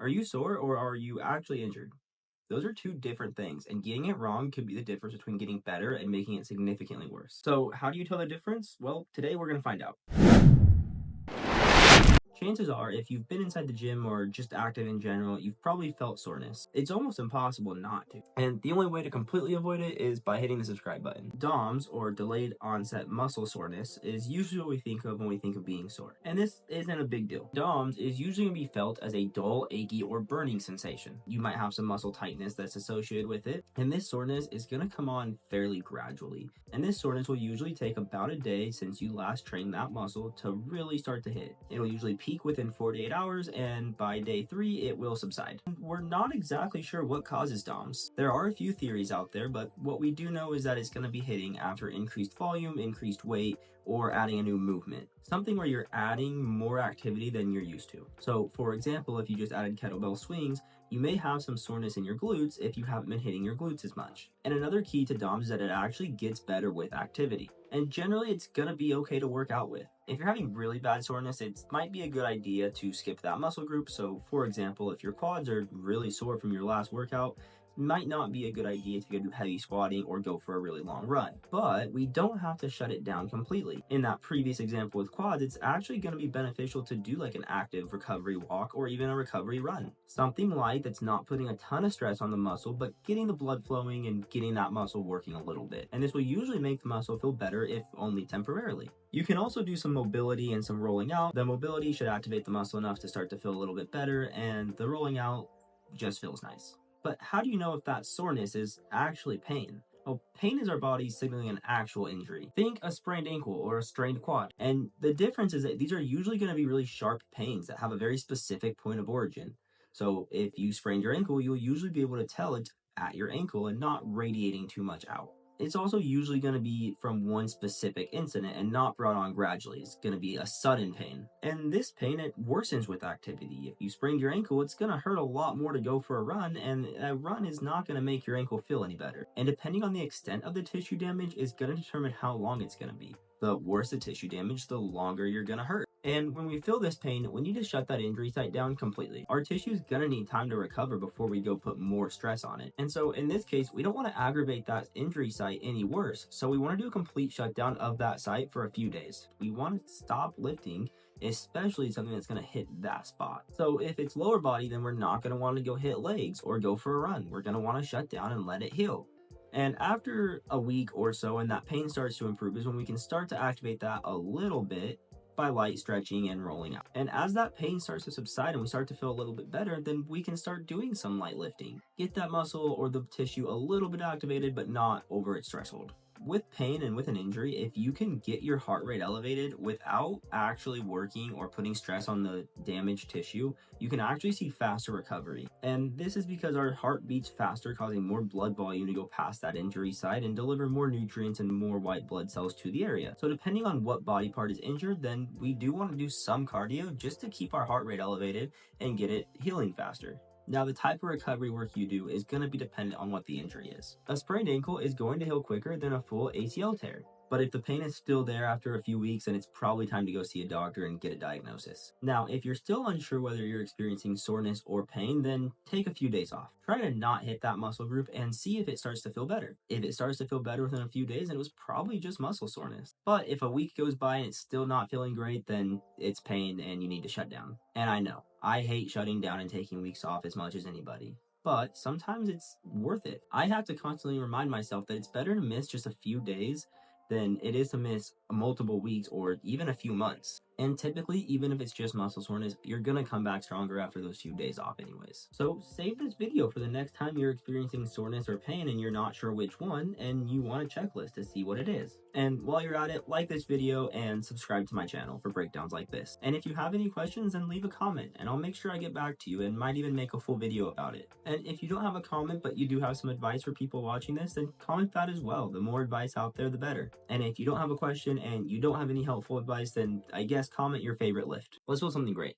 Are you sore or are you actually injured? Those are two different things, and getting it wrong could be the difference between getting better and making it significantly worse. So, how do you tell the difference? Well, today we're going to find out. Chances are, if you've been inside the gym or just active in general, you've probably felt soreness. It's almost impossible not to. And the only way to completely avoid it is by hitting the subscribe button. DOMS, or delayed onset muscle soreness, is usually what we think of when we think of being sore. And this isn't a big deal. DOMS is usually going to be felt as a dull, achy, or burning sensation. You might have some muscle tightness that's associated with it, and this soreness is going to come on fairly gradually. And this soreness will usually take about a day since you last trained that muscle to really start to hit. It'll usually peak within 48 hours, and by day 3 it will subside. We're not exactly sure what causes DOMS. There are a few theories out there, but what we do know is that it's going to be hitting after increased volume, increased weight, or adding a new movement. Something where you're adding more activity than you're used to. So for example, if you just added kettlebell swings, you may have some soreness in your glutes if you haven't been hitting your glutes as much. And another key to DOMS is that it actually gets better with activity. And generally it's gonna be okay to work out with. If you're having really bad soreness, it might be a good idea to skip that muscle group. So for example, if your quads are really sore from your last workout, might not be a good idea to go do heavy squatting or go for a really long run. But we don't have to shut it down completely. In that previous example with quads, it's actually going to be beneficial to do like an active recovery walk or even a recovery run. Something light that's not putting a ton of stress on the muscle, but getting the blood flowing and getting that muscle working a little bit. And this will usually make the muscle feel better, if only temporarily. You can also do some mobility and some rolling out. The mobility should activate the muscle enough to start to feel a little bit better, and the rolling out just feels nice. But how do you know if that soreness is actually pain? Well, pain is our body signaling an actual injury. Think a sprained ankle or a strained quad. And the difference is that these are usually going to be really sharp pains that have a very specific point of origin. So if you sprained your ankle, you'll usually be able to tell it's at your ankle and not radiating too much out. It's also usually going to be from one specific incident and not brought on gradually. It's going to be a sudden pain. And this pain, it worsens with activity. If you sprained your ankle, it's going to hurt a lot more to go for a run, and a run is not going to make your ankle feel any better. And depending on the extent of the tissue damage is going to determine how long it's going to be. The worse the tissue damage, the longer you're going to hurt. And when we feel this pain, we need to shut that injury site down completely. Our tissue is going to need time to recover before we go put more stress on it. And so in this case, we don't want to aggravate that injury site any worse. So we want to do a complete shutdown of that site for a few days. We want to stop lifting, especially something that's going to hit that spot. So if it's lower body, then we're not going to want to go hit legs or go for a run. We're going to want to shut down and let it heal. And after a week or so and that pain starts to improve is when we can start to activate that a little bit by light stretching and rolling out. And as that pain starts to subside and we start to feel a little bit better, then we can start doing some light lifting. Get that muscle or the tissue a little bit activated, but not over its threshold. With pain and with an injury, if you can get your heart rate elevated without actually working or putting stress on the damaged tissue, you can actually see faster recovery. And this is because our heart beats faster, causing more blood volume to go past that injury site and deliver more nutrients and more white blood cells to the area. So depending on what body part is injured, then we do want to do some cardio just to keep our heart rate elevated and get it healing faster. Now, the type of recovery work you do is going to be dependent on what the injury is. A sprained ankle is going to heal quicker than a full ACL tear. But if the pain is still there after a few weeks, then it's probably time to go see a doctor and get a diagnosis. Now, if you're still unsure whether you're experiencing soreness or pain, then take a few days off. Try to not hit that muscle group and see if it starts to feel better. If it starts to feel better within a few days, then it was probably just muscle soreness. But if a week goes by and it's still not feeling great, then it's pain and you need to shut down. And I know, I hate shutting down and taking weeks off as much as anybody. But sometimes it's worth it. I have to constantly remind myself that it's better to miss just a few days than it is to miss multiple weeks or even a few months. And typically, even if it's just muscle soreness, you're gonna come back stronger after those few days off anyways. So save this video for the next time you're experiencing soreness or pain and you're not sure which one and you want a checklist to see what it is. And while you're at it, like this video and subscribe to my channel for breakdowns like this. And if you have any questions, then leave a comment and I'll make sure I get back to you and might even make a full video about it. And if you don't have a comment but you do have some advice for people watching this, then comment that as well. The more advice out there, the better. And if you don't have a question and you don't have any helpful advice, then I guess comment your favorite lift. Let's build something great.